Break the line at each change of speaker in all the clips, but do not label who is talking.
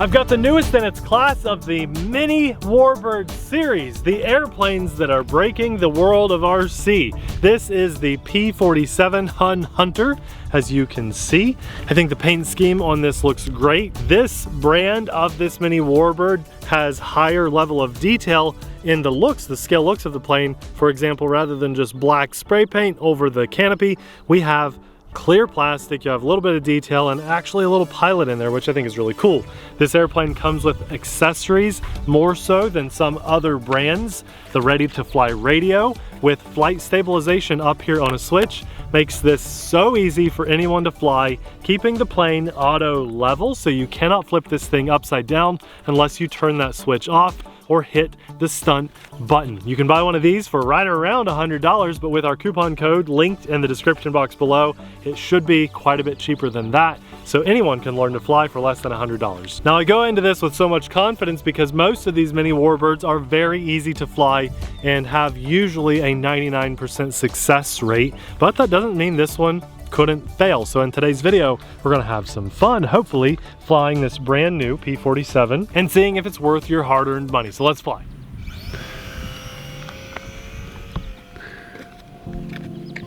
I've got the newest in its class of the Mini Warbird series, the airplanes that are breaking the world of RC. This is the P-47 Hun Hunter, as you can see. I think the paint scheme on this looks great. This brand of this Mini Warbird has higher level of detail in the looks, the scale looks of the plane. For example, rather than just black spray paint over the canopy, we have clear plastic. You have a little bit of detail and actually a little pilot in there, which I think is really cool. This airplane comes with accessories more so than some other brands. The ready-to-fly radio with flight stabilization up here on a switch makes this so easy for anyone to fly, keeping the plane auto level, so you cannot flip this thing upside down unless you turn that switch off or hit the stunt button. You can buy one of these for right around $100, but with our coupon code linked in the description box below, it should be quite a bit cheaper than that, so anyone can learn to fly for less than $100. Now I go into this with so much confidence because most of these Mini Warbirds are very easy to fly and have usually a 99% success rate, but that doesn't mean this one couldn't fail. So in today's video, we're gonna have some fun, hopefully, flying this brand new P-47 and seeing if it's worth your hard-earned money. So let's fly.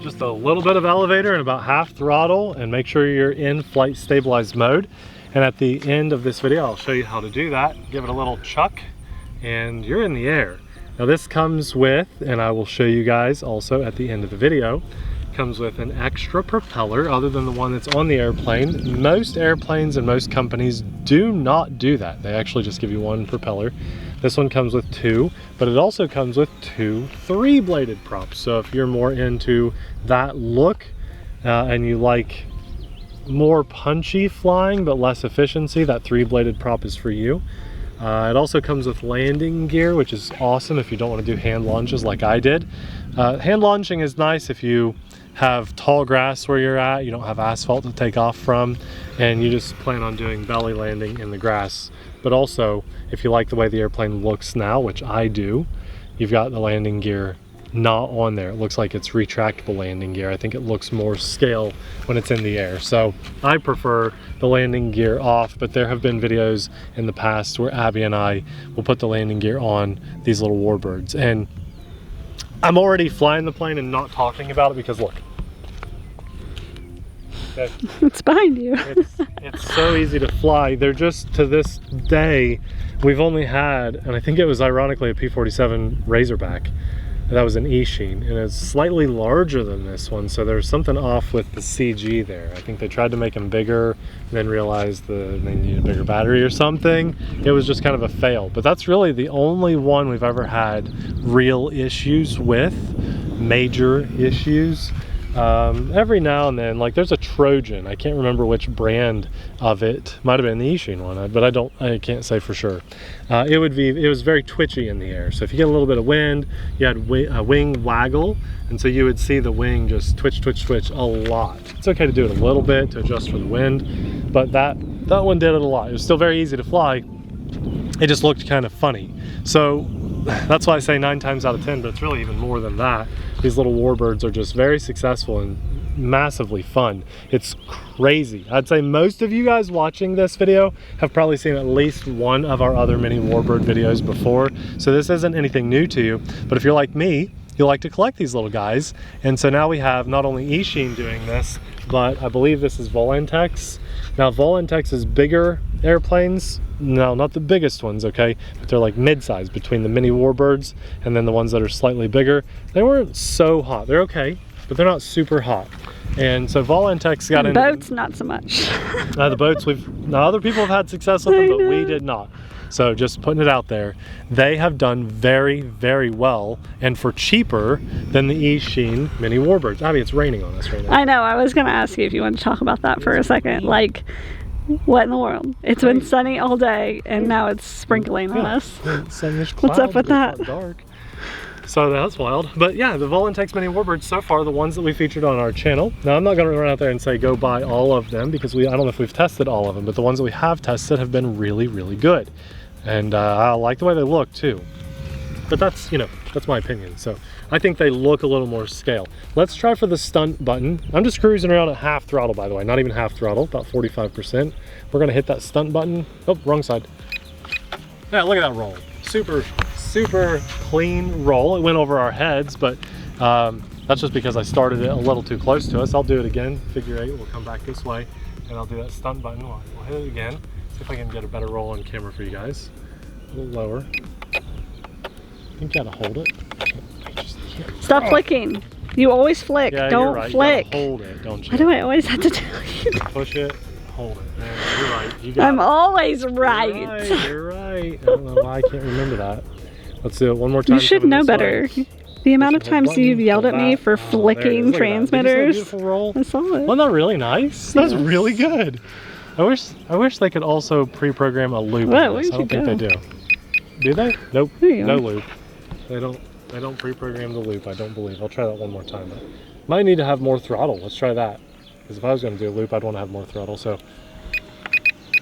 Just a little bit of elevator and about half throttle, and make sure you're in flight stabilized mode. And at the end of this video, I'll show you how to do that. Give it a little chuck and you're in the air. Now this comes with, and I will show you guys also at the end of the video, comes with an extra propeller other than the one that's on the airplane. Most airplanes and most companies do not do that. They actually just give you one propeller. This one comes with two, but it also comes with two 3-bladed props. So if you're more into that look and you like more punchy flying but less efficiency, that 3-bladed prop is for you. It also comes with landing gear, which is awesome if you don't want to do hand launches like I did. Hand launching is nice if you have tall grass where you're at, you don't have asphalt to take off from, and you just plan on doing belly landing in the grass. But also, if you like the way the airplane looks now, which I do, you've got the landing gear not on there. It looks like it's retractable landing gear. I think it looks more scale when it's in the air. So I prefer the landing gear off, but there have been videos in the past where Abby and I will put the landing gear on these little Warbirds. And I'm already flying the plane and not talking about it because look. Okay.
It's behind you.
It's so easy to fly. They're just, to this day, we've only had, and I think it was ironically a P-47 Razorback. That was an E-Sheen, and it's slightly larger than this one, so there's something off with the CG there. I think they tried to make them bigger and then realized they needed a bigger battery or something. It was just kind of a fail, but that's really the only one we've ever had real issues with, major issues. Every now and then, like there's a Trojan, I can't remember which brand of it, might have been the E-Sheen one, but I can't say for sure. It was very twitchy in the air, so if you get a little bit of wind, you had a wing waggle, and so you would see the wing just twitch a lot. It's okay to do it a little bit to adjust for the wind, but that one did it a lot. It was still very easy to fly, it just looked kind of funny. So that's why I say 9 times out of 10, but it's really even more than that. These little Warbirds are just very successful and massively fun. It's crazy. I'd say most of you guys watching this video have probably seen at least one of our other Mini Warbird videos before, so this isn't anything new to you, but if you're like me, you'll like to collect these little guys. And so now we have not only E-Sheen doing this, but I believe this is Volantex. Now Volantex is bigger airplanes. No, not the biggest ones, okay? But they're like mid-size between the Mini Warbirds and then the ones that are slightly bigger. They weren't so hot. They're okay, but they're not super hot. And so Volantex got in.
Boats, not so much.
The boats, now other people have had success with them, but we did not. So just putting it out there, they have done very, very well and for cheaper than the E-Sheen Mini Warbirds. Abby, it's raining on us right now.
I know, I was gonna ask you if you want to talk about that for a second. Like, what in the world? It's been sunny all day and now it's sprinkling on us. What's up with that?
Dark. So that's wild. But yeah, the Volantex Mini Warbirds so far, the ones that we featured on our channel. Now I'm not gonna run out there and say go buy all of them because I don't know if we've tested all of them, but the ones that we have tested have been really, really good. And I like the way they look too. but that's, you know, that's my opinion. So I think they look a little more scale. Let's try for the stunt button. I'm just cruising around at half throttle, by the way, not even half throttle, about 45%. We're gonna hit that stunt button. Oh, wrong side. Yeah, look at that roll. Super, super clean roll. It went over our heads, but that's just because I started it a little too close to us. I'll do it again, figure 8, we'll come back this way, and I'll do that stunt button. We'll hit it again. See if I can get a better roll on camera for you guys. A little lower. You gotta hold it.
Stop flicking. You always flick.
Yeah,
don't
you're right.
flick.
You gotta hold it, don't you?
Why do I always have to tell you?
Push it, hold it. Man, you're right. You got
I'm
it.
always right.
You're right. You're right. I don't know why I can't remember that. Let's do it one more time.
You should know better. The amount of times you've yelled at me for flicking transmitters.
Beautiful roll.
I saw it.
Wasn't that really nice? That's really good. I wish they could also pre-program a loop.
Whoa,
I don't think they do. Do they? Nope. No loop. They don't pre-program the loop, I don't believe. I'll try that one more time. But might need to have more throttle. Let's try that. Because if I was going to do a loop, I'd want to have more throttle. So,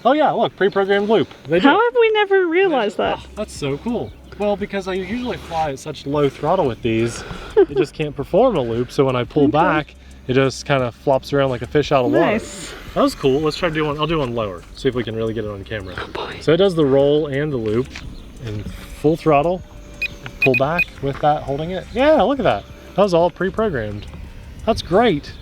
oh yeah, look, pre-programmed loop.
How have we never realized that?
Oh, that's so cool. Well, because I usually fly at such low throttle with these, it just can't perform a loop. So when I pull back, it just kind of flops around like a fish out of water.
Nice.
That was cool. Let's try to do one. I'll do one lower. See if we can really get it on camera.
Oh boy.
So it does the roll and the loop in full throttle. Pull back with that, holding it. Yeah, look at that. That was all pre-programmed. That's great.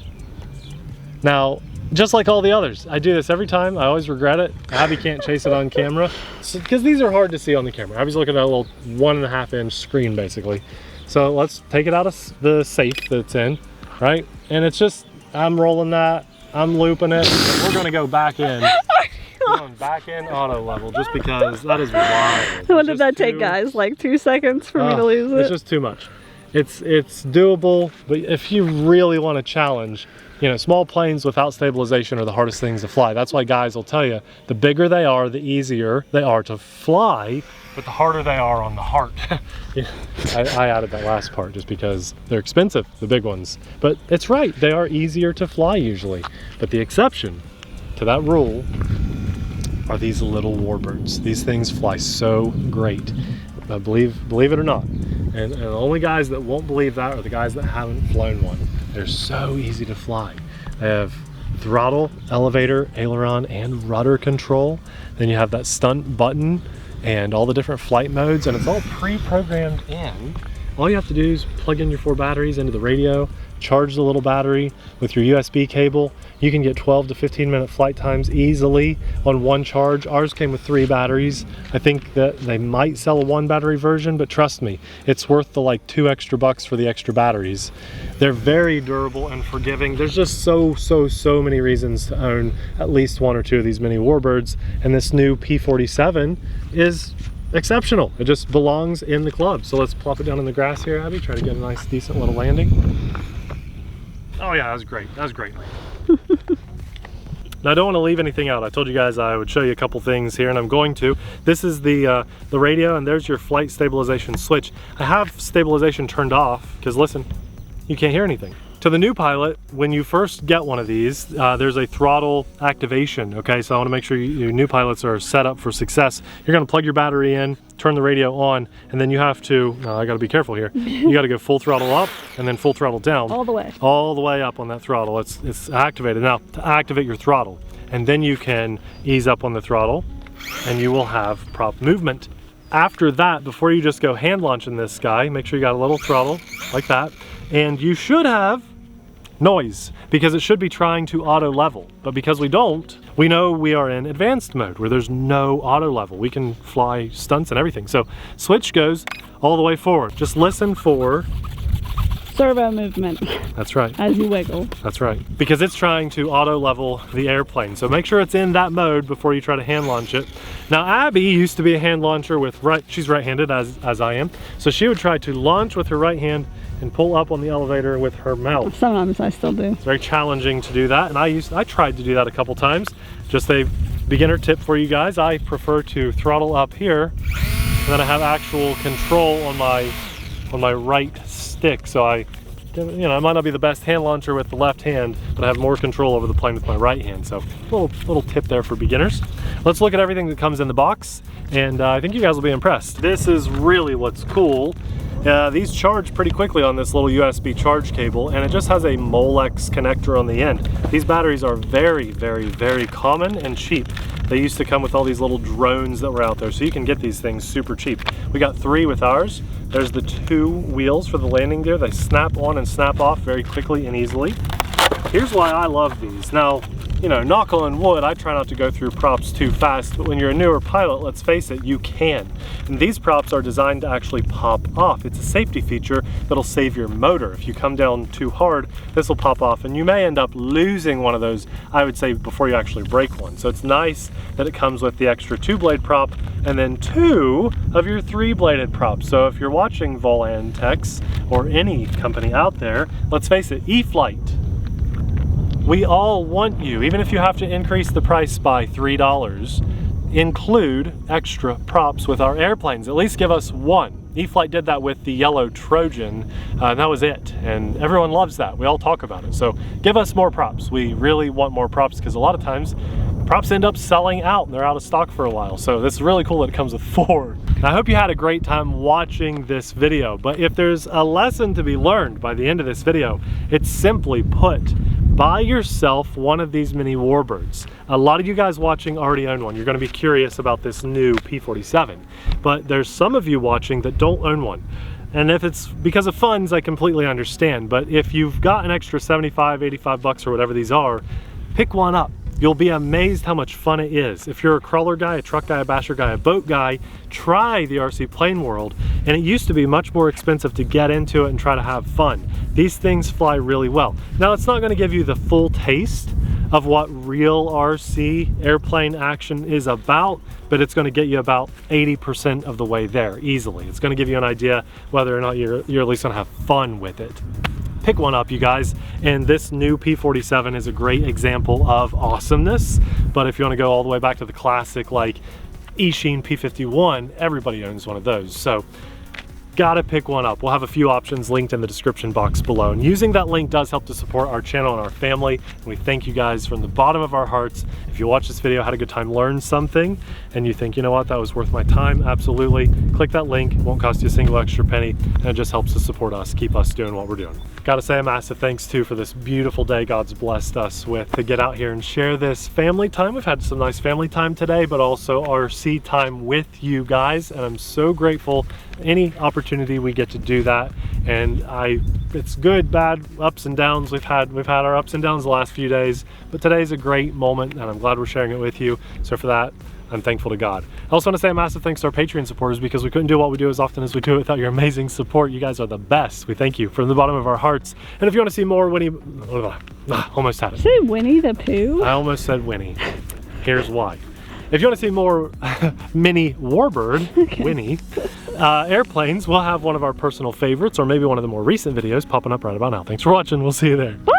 Now, just like all the others, I do this every time. I always regret it. Abby can't chase it on camera because these are hard to see on the camera. Abby's looking at a little 1.5 inch screen basically. So let's take it out of the safe that it's in, right? And it's just, I'm rolling that, I'm looping it. We're gonna go back in. We're going back in auto level just because that is wild.
What did that take, guys? Like 2 seconds for me to lose it?
It's just too much. It's doable, but if you really want to challenge, you know, small planes without stabilization are the hardest things to fly. That's why guys will tell you, the bigger they are, the easier they are to fly, but the harder they are on the heart. I added that last part just because they're expensive, the big ones. But it's right, they are easier to fly usually. But the exception to that rule are these little Warbirds. These things fly so great. Believe it or not. And the only guys that won't believe that are the guys that haven't flown one. They're so easy to fly. They have throttle, elevator, aileron, and rudder control. Then you have that stunt button and all the different flight modes, and it's all pre-programmed in. All you have to do is plug in your 4 batteries into the radio, charge the little battery with your USB cable. You can get 12 to 15 minute flight times easily on one charge. Ours came with 3 batteries. I think that they might sell a 1 battery version, but trust me, it's worth the like $2 extra for the extra batteries. They're very durable and forgiving. There's just so many reasons to own at least 1 or 2 of these mini Warbirds, and this new P47 is exceptional. It just belongs in the club. So let's plop it down in the grass here, Abby. Try to get a nice, decent little landing. Oh yeah, that was great. That was great. Now I don't want to leave anything out. I told you guys I would show you a couple things here, and I'm going to. This is the radio, and there's your flight stabilization switch. I have stabilization turned off because listen, you can't hear anything. To the new pilot, when you first get one of these, there's a throttle activation, okay? So I wanna make sure your new pilots are set up for success. You're gonna plug your battery in, turn the radio on, and then you have to, I gotta be careful here. You gotta go full throttle up and then full throttle down.
All the way.
All the way up on that throttle. It's activated. Now, to activate your throttle, and then you can ease up on the throttle, and you will have prop movement. After that, before you just go hand launching this guy, make sure you got a little throttle, like that. And you should have noise because it should be trying to auto level, but because we don't, we know we are in advanced mode where there's no auto level. We can fly stunts and everything. So switch goes all the way forward. Just listen for
servo movement.
That's right.
As you wiggle.
That's right. Because it's trying to auto level the airplane. So make sure it's in that mode before you try to hand launch it. Now Abby used to be a hand launcher with she's right-handed as I am. So she would try to launch with her right hand and pull up on the elevator with her mouth.
Sometimes I still do.
It's very challenging to do that, and I tried to do that a couple times. Just a beginner tip for you guys. I prefer to throttle up here, and then I have actual control on my right stick. So I might not be the best hand launcher with the left hand, but I have more control over the plane with my right hand. So little tip there for beginners. let's look at everything that comes in the box, and I think you guys will be impressed. This is really what's cool. These charge pretty quickly on this little USB charge cable, and it just has a Molex connector on the end. These batteries are very, very, very common and cheap. They used to come with all these little drones that were out there, so you can get these things super cheap. We got 3 with ours. There's the 2 wheels for the landing gear. They snap on and snap off very quickly and easily. Here's why I love these. Now, you know, knock on wood, I try not to go through props too fast, but when you're a newer pilot, let's face it, you can. And these props are designed to actually pop off. It's a safety feature that'll save your motor. If you come down too hard, this will pop off, and you may end up losing one of those, I would say, before you actually break one. So it's nice that it comes with the extra 2-blade prop and then 2 of your 3-bladed props. So if you're watching Volantex or any company out there, let's face it, E-Flight, we all want you, even if you have to increase the price by $3, include extra props with our airplanes. At least give us 1. E-Flight did that with the yellow Trojan, and that was it. And everyone loves that. We all talk about it. So give us more props. We really want more props, because a lot of times props end up selling out and they're out of stock for a while. So this is really cool that it comes with 4. I hope you had a great time watching this video, but if there's a lesson to be learned by the end of this video, it's simply put, buy yourself one of these mini Warbirds. A lot of you guys watching already own one. You're going to be curious about this new P47, but there's some of you watching that don't own one. And if it's because of funds, I completely understand, but if you've got an extra 75, 85 bucks or whatever these are, pick one up. You'll be amazed how much fun it is. If you're a crawler guy, a truck guy, a basher guy, a boat guy, try the RC plane world. And it used to be much more expensive to get into it and try to have fun. These things fly really well. Now, it's not going to give you the full taste of what real RC airplane action is about, but it's going to get you about 80% of the way there easily. It's going to give you an idea whether or not you're at least going to have fun with it. Pick one up, you guys, and this new P47 is a great example of awesomeness. But if you want to go all the way back to the classic, like Eachine P51, everybody owns one of those. So gotta pick one up. We'll have a few options linked in the description box below, and using that link does help to support our channel and our family, and we thank you guys from the bottom of our hearts. If you watch this video, had a good time, learned something, and you think, you know what, that was worth my time, absolutely, click that link. It won't cost you a single extra penny, and it just helps to support us, keep us doing what we're doing. Gotta say a massive thanks too for this beautiful day God's blessed us with to get out here and share this family time. We've had some nice family time today, but also RC time with you guys, and I'm so grateful any opportunity we get to do that. And it's good, bad, ups and downs. We've had our ups and downs the last few days, but today's a great moment, and I'm glad we're sharing it with you. So for that, I'm thankful to God. I also want to say a massive thanks to our Patreon supporters, because we couldn't do what we do as often as we do without your amazing support. You guys are the best. We thank you from the bottom of our hearts. And if you want to see more Winnie, almost had it.
Say Winnie the Pooh?
I almost said Winnie. Here's why. If you want to see more mini Warbird, okay, Winnie, airplanes, we'll have one of our personal favorites, or maybe one of the more recent videos popping up right about now. Thanks for watching. We'll see you there. Bye.